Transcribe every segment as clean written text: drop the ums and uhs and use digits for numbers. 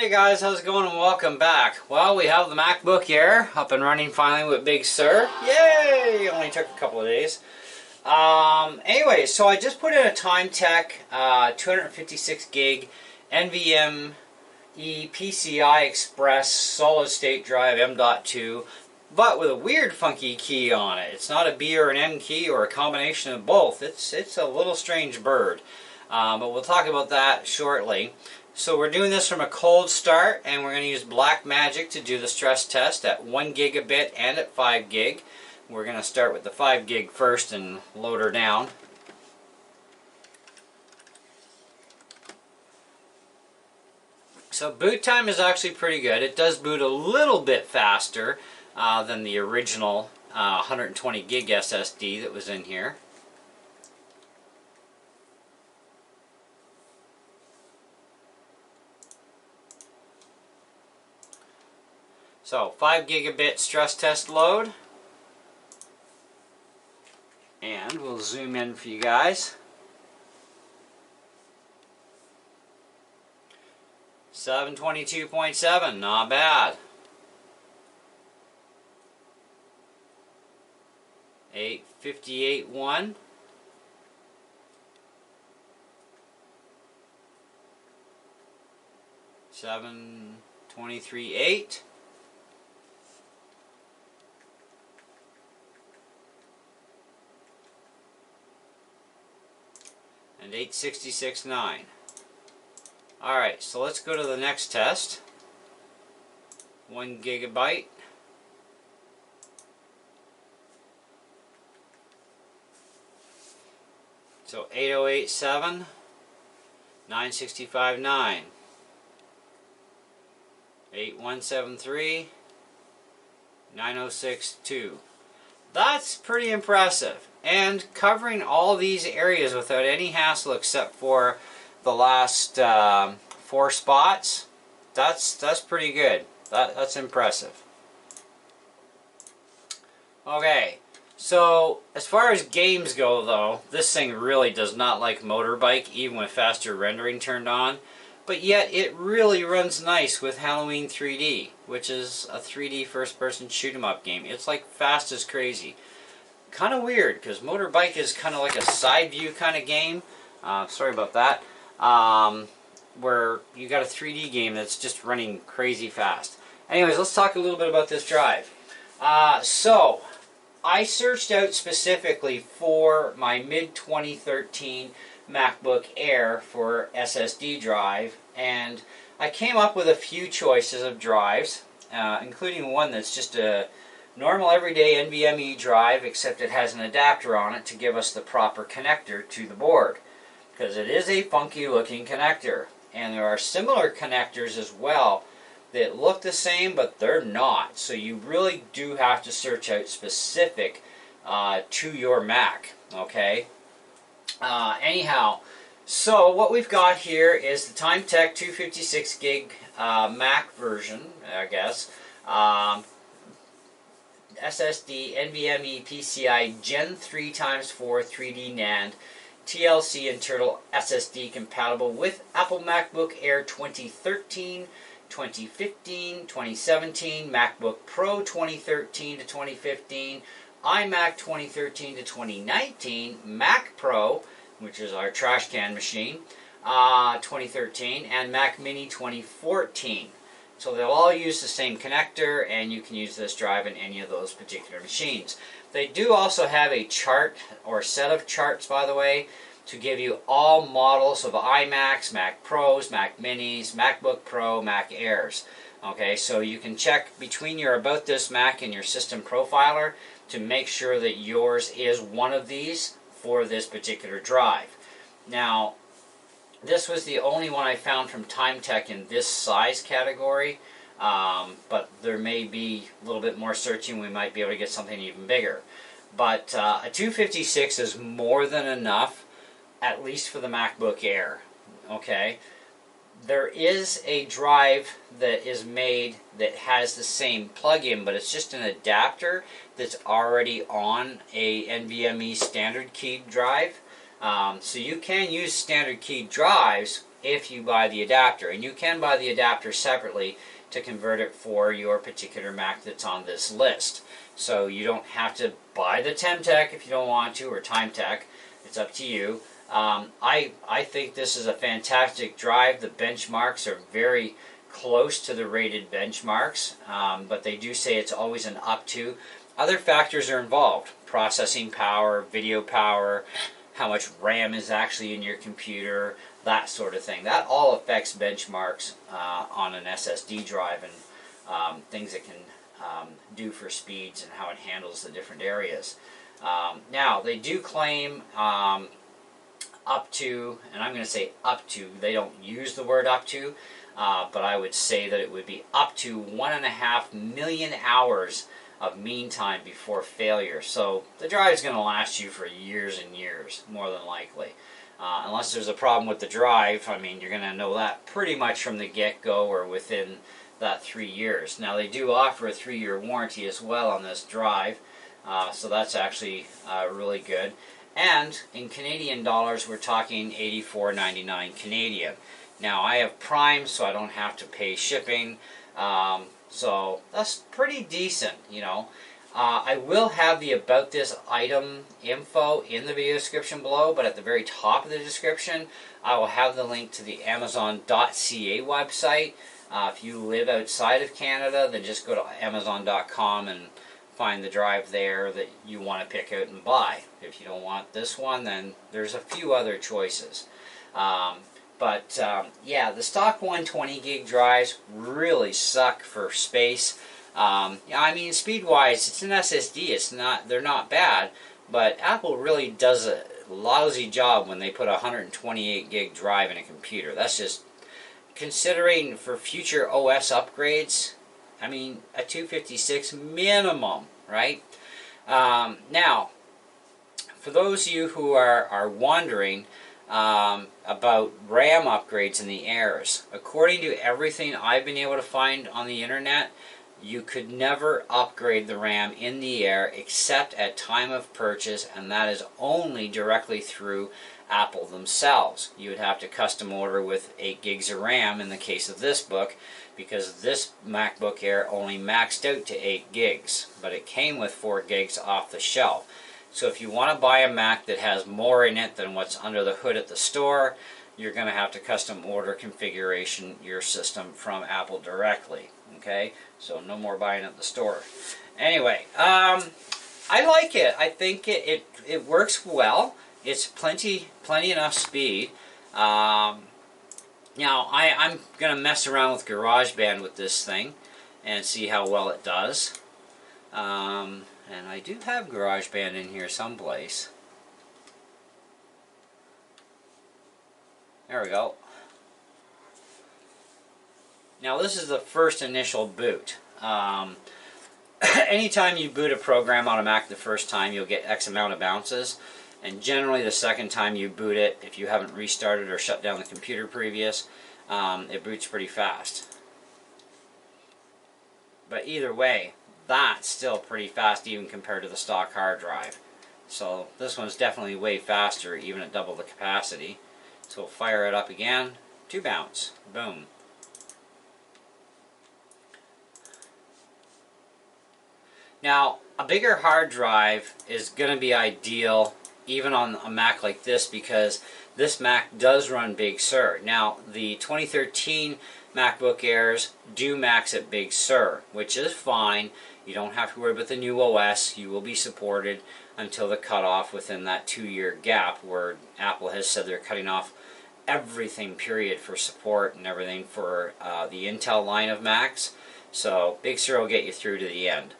Hey guys, how's it going and welcome back. Well, we have the MacBook Air up and running finally with Big Sur. Yay! Only took a couple of days. Anyway, so I just put in a Timetec 256 gig NVMe PCI Express solid state drive M.2, but with a weird funky key on it. It's not a B or an N key or a combination of both. It's a little strange bird. But we'll talk about that shortly. So we're doing this from a cold start, and we're going to use Blackmagic to do the stress test at 1 gigabit and at 5 gig. We're going to start with the 5 gig first and load her down. So boot time is actually pretty good. It does boot a little bit faster than the original 120 gig SSD that was in here. So 5 gigabit stress test load, and we'll zoom in for you guys. 722.7, not bad. 858.1. 723.8. And 866.9. Alright, so let's go to the next test. 1 gigabyte. So 8087, 965.9. 8173, 9062. That's pretty impressive, and covering all these areas without any hassle except for the last 4 spots. That's pretty good. That's impressive. Okay, so as far as games go though, this thing really does not like Motorbike even with faster rendering turned on. But yet it really runs nice with Halloween 3D, which is a 3D first-person shoot-'em-up game. It's like fast as crazy. Kind of weird, because Motorbike is kind of like a side view kind of game. Sorry about that. Where you got a 3D game that's just running crazy fast. Anyways, let's talk a little bit about this drive. So, I searched out specifically for my mid-2013 MacBook Air for SSD drive, and I came up with a few choices of drives, including one that's just a normal everyday NVMe drive, except it has an adapter on it to give us the proper connector to the board, because it is a funky looking connector. And there are similar connectors as well that look the same, but they're not, so you really do have to search out specific to your Mac. Okay. Anyhow, so what we've got here is the Timetec 256 gig Mac version, I guess, SSD NVMe PCI Gen 3 x 4 3D NAND TLC internal SSD compatible with Apple MacBook Air 2013, 2015, 2017, MacBook Pro 2013 to 2015, iMac 2013 to 2019, Mac Pro, which is our trash can machine, 2013, and Mac Mini 2014. So they'll all use the same connector, and you can use this drive in any of those particular machines. They do also have a chart, or set of charts by the way, to give you all models of iMacs, Mac Pros, Mac Minis, MacBook Pro, Mac Airs. Okay, so you can check between your About This Mac and your System Profiler to make sure that yours is one of these for this particular drive. Now, this was the only one I found from Timetec in this size category, but there may be a little bit more searching. We might be able to get something even bigger. But a 256 is more than enough, at least for the MacBook Air. Okay, there is a drive that is made that has the same plug-in, but it's just an adapter that's already on a NVMe standard keyed drive. So you can use standard keyed drives if you buy the adapter. And you can buy the adapter separately to convert it for your particular Mac that's on this list. So you don't have to buy the Timetec if you don't want to, or Timetec. It's up to you. I think this is a fantastic drive. The benchmarks are very close to the rated benchmarks, but they do say it's always an up to. Other factors are involved: processing power, video power, how much RAM is actually in your computer, that sort of thing. That all affects benchmarks on an SSD drive, and things it can do for speeds and how it handles the different areas. Now, they do claim up to, and I'm going to say up to, they don't use the word up to, but I would say that it would be up to 1.5 million hours of mean time before failure. So the drive is going to last you for years and years, more than likely. Unless there's a problem with the drive, I mean, you're going to know that pretty much from the get-go or within that 3 years. Now, they do offer a 3-year warranty as well on this drive, so that's actually really good. And in Canadian dollars, we're talking $84.99 Canadian. Now, I have Prime, so I don't have to pay shipping, so that's pretty decent, you know. I will have the About This Item info in the video description below, but at the very top of the description, I will have the link to the Amazon.ca website. If you live outside of Canada, then just go to Amazon.com and find the drive there that you want to pick out and buy. If you don't want this one, then there's a few other choices. Yeah, the stock 120 gig drives really suck for space. I mean, speed-wise, it's an SSD. They're not bad, but Apple really does a lousy job when they put a 128 gig drive in a computer. That's just, considering for future OS upgrades, I mean, a 256 minimum, right? Now, for those of you who are wondering about RAM upgrades in the Airs, according to everything I've been able to find on the internet, you could never upgrade the RAM in the Air except at time of purchase, and that is only directly through Apple themselves. You would have to custom order with 8 gigs of RAM in the case of this book, because this MacBook Air only maxed out to 8 gigs, but it came with 4 gigs off the shelf. So if you want to buy a Mac that has more in it than what's under the hood at the store, you're going to have to custom order configuration your system from Apple directly. Okay, so no more buying at the store. Anyway, I like it. I think it works well. It's plenty enough speed. Now I'm gonna mess around with GarageBand with this thing and see how well it does. And I do have GarageBand in here someplace. There we go. Now this is the first initial boot. Anytime you boot a program on a Mac the first time, you'll get X amount of bounces. And generally the second time you boot it, if you haven't restarted or shut down the computer previous, it boots pretty fast. But either way, that's still pretty fast even compared to the stock hard drive. So this one's definitely way faster even at double the capacity. So we'll fire it up again, 2 bounce, boom. Now, a bigger hard drive is going to be ideal even on a Mac like this, because this Mac does run Big Sur. Now, the 2013 MacBook Airs do max at Big Sur, which is fine. You don't have to worry about the new OS. You will be supported until the cutoff within that 2-year gap, where Apple has said they're cutting off everything, period, for support and everything for the Intel line of Macs. So Big Sur will get you through to the end.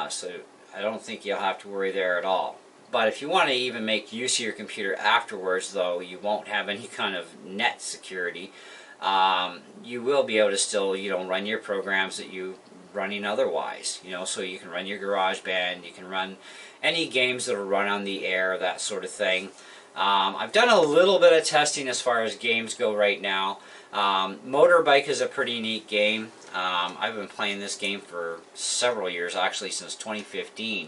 So I don't think you'll have to worry there at all. But if you want to even make use of your computer afterwards, though, you won't have any kind of net security. You will be able to still, run your programs that you running otherwise. So you can run your GarageBand, you can run any games that will run on the Air, that sort of thing. I've done a little bit of testing as far as games go right now. Motorbike is a pretty neat game. I've been playing this game for several years, actually since 2015.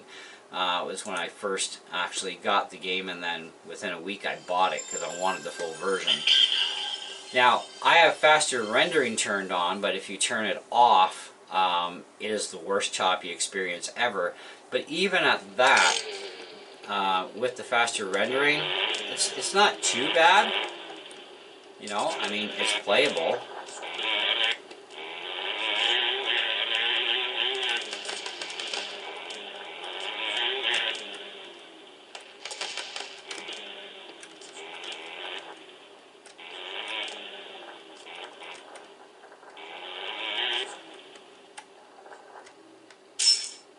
Was when I first actually got the game, and then within a week I bought it because I wanted the full version. Now, I have faster rendering turned on, but if you turn it off, it is the worst choppy experience ever. But even at that, with the faster rendering, it's not too bad. You know, I mean, it's playable.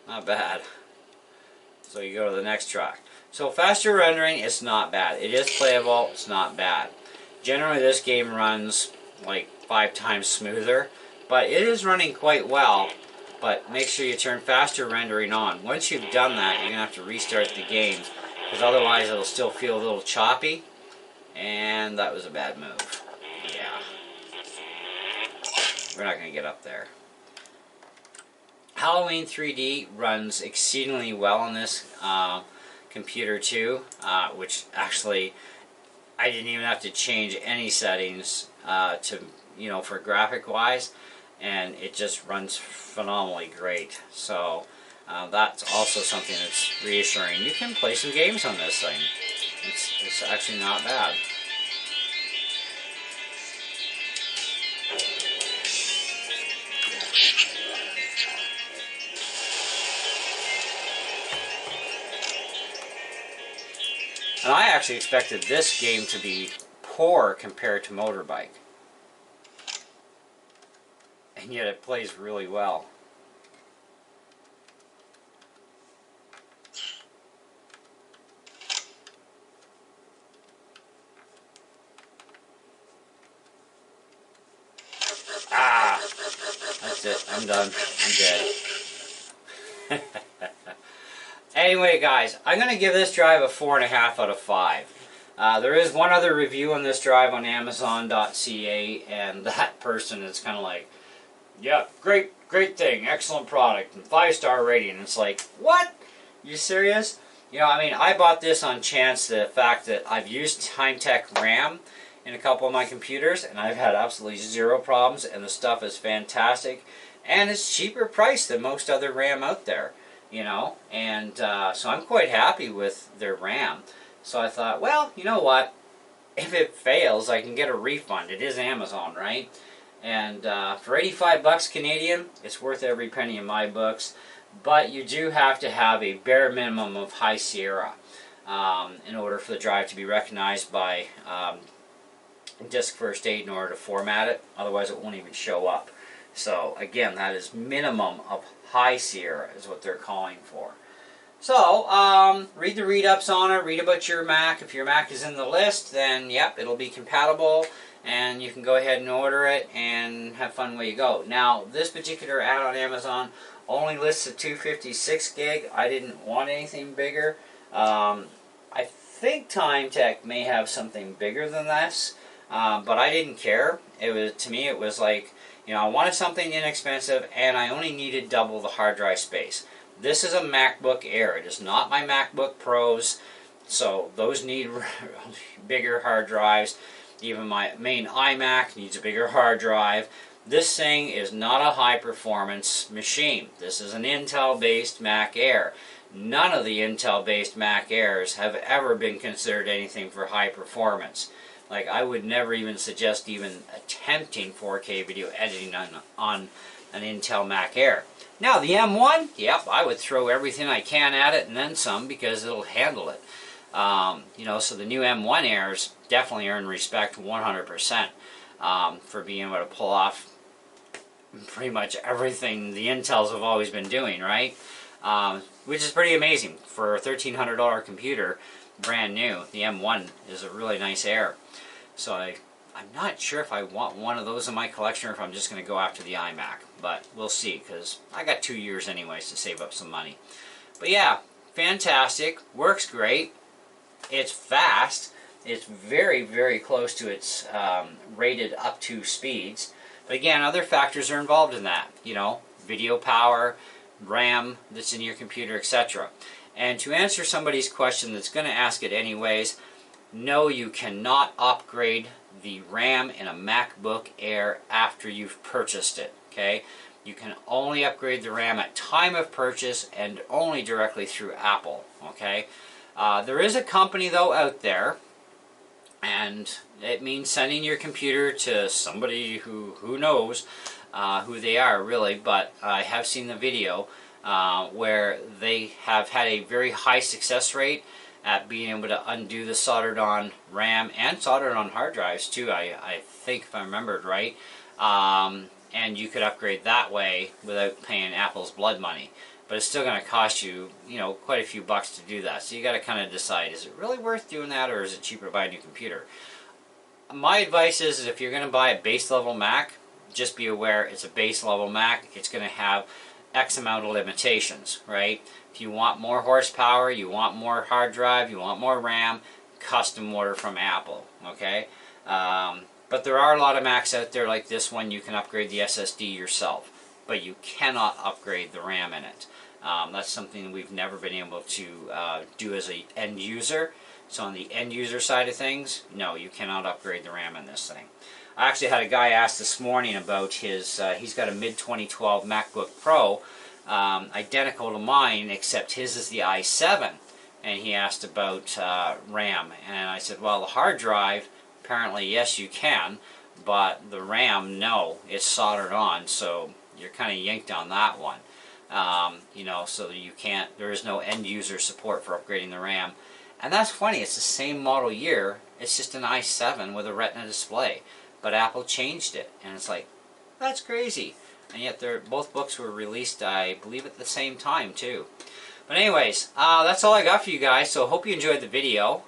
Not bad. So you go to the next track. So faster rendering, it's not bad. It is playable, it's not bad. Generally this game runs like 5 times smoother, but it is running quite well. But make sure you turn faster rendering on. Once you've done that, you're going to have to restart the game, because otherwise it'll still feel a little choppy, and that was a bad move. Yeah. We're not going to get up there. Halloween 3D runs exceedingly well on this computer too, which actually I didn't even have to change any settings for graphic wise, and it just runs phenomenally great. So that's also something that's reassuring. You can play some games on this thing. It's actually not bad. And I actually expected this game to be poor compared to Motorbike. And yet it plays really well. Ah! That's it. I'm done. I'm dead. Anyway, guys, I'm going to give this drive a 4.5 out of 5. There is one other review on this drive on Amazon.ca, and that person is kind of like, yeah, great thing, excellent product, and 5-star rating. And it's like, what? You serious? You know, I mean, I bought this on chance the fact that I've used Timetec RAM in a couple of my computers, and I've had absolutely zero problems, and the stuff is fantastic, and it's cheaper priced than most other RAM out there. You know, and so I'm quite happy with their RAM. So I thought, well, you know what? If it fails, I can get a refund. It is Amazon, right? And for 85 bucks Canadian, it's worth every penny in my books. But you do have to have a bare minimum of High Sierra in order for the drive to be recognized by Disk First Aid in order to format it. Otherwise, it won't even show up. So again, that is minimum of High Sierra is what they're calling for. So read the read-ups on it. Read about your Mac. If your Mac is in the list, then yep, it'll be compatible, and you can go ahead and order it and have fun where you go. Now, this particular ad on Amazon only lists a 256 gig. I didn't want anything bigger. I think Timetec may have something bigger than this, but I didn't care. To me, it was like, you know, I wanted something inexpensive, and I only needed double the hard drive space. This is a MacBook Air. It is not my MacBook Pros, so those need bigger hard drives. Even my main iMac needs a bigger hard drive. This thing is not a high-performance machine. This is an Intel-based Mac Air. None of the Intel-based Mac Airs have ever been considered anything for high performance. Like, I would never even suggest even attempting 4K video editing on an Intel Mac Air. Now, the M1, yep, I would throw everything I can at it and then some, because it'll handle it. You know, so the new M1 Airs definitely earn respect 100% for being able to pull off pretty much everything the Intels have always been doing, right? Which is pretty amazing. For a $1,300 computer, brand new, the M1 is a really nice Air. So I'm not sure if I want one of those in my collection or if I'm just going to go after the iMac. But we'll see, because I got 2 years anyways to save up some money. But yeah, fantastic. Works great. It's fast. It's very, very close to its rated up to speeds. But again, other factors are involved in that. You know, video power, RAM that's in your computer, etc. And to answer somebody's question that's going to ask it anyways, no, you cannot upgrade the RAM in a MacBook Air after you've purchased it, okay? You can only upgrade the RAM at time of purchase and only directly through Apple, okay? There is a company, though, out there, and it means sending your computer to somebody who knows who they are, really, but I have seen the video where they have had a very high success rate at being able to undo the soldered on RAM and soldered on hard drives too, I think, if I remembered right. And you could upgrade that way without paying Apple's blood money. But it's still going to cost you, quite a few bucks to do that. So you got to kind of decide, is it really worth doing that, or is it cheaper to buy a new computer? My advice is if you're going to buy a base level Mac, just be aware it's a base level Mac. It's going to have X amount of limitations, right? If you want more horsepower, you want more hard drive, you want more RAM, custom order from Apple, okay? But there are a lot of Macs out there like this one. You can upgrade the SSD yourself, but you cannot upgrade the RAM in it. That's something we've never been able to do as an end user. So on the end user side of things, no, you cannot upgrade the RAM in this thing. I actually had a guy ask this morning about his, he's got a mid-2012 MacBook Pro, identical to mine, except his is the i7, and he asked about RAM, and I said, well, the hard drive, apparently yes you can, but the RAM, no, it's soldered on, so you're kind of yanked on that one. So you can't, there is no end user support for upgrading the RAM. And that's funny, it's the same model year, it's just an i7 with a Retina display. But Apple changed it, and it's like, that's crazy. And yet both books were released, I believe, at the same time, too. But anyways, that's all I got for you guys, so hope you enjoyed the video.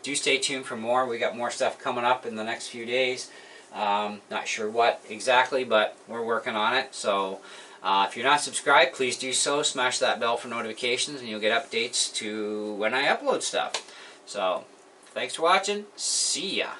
Do stay tuned for more. We got more stuff coming up in the next few days. Not sure what exactly, but we're working on it. So if you're not subscribed, please do so. Smash that bell for notifications, and you'll get updates to when I upload stuff. So, thanks for watching. See ya.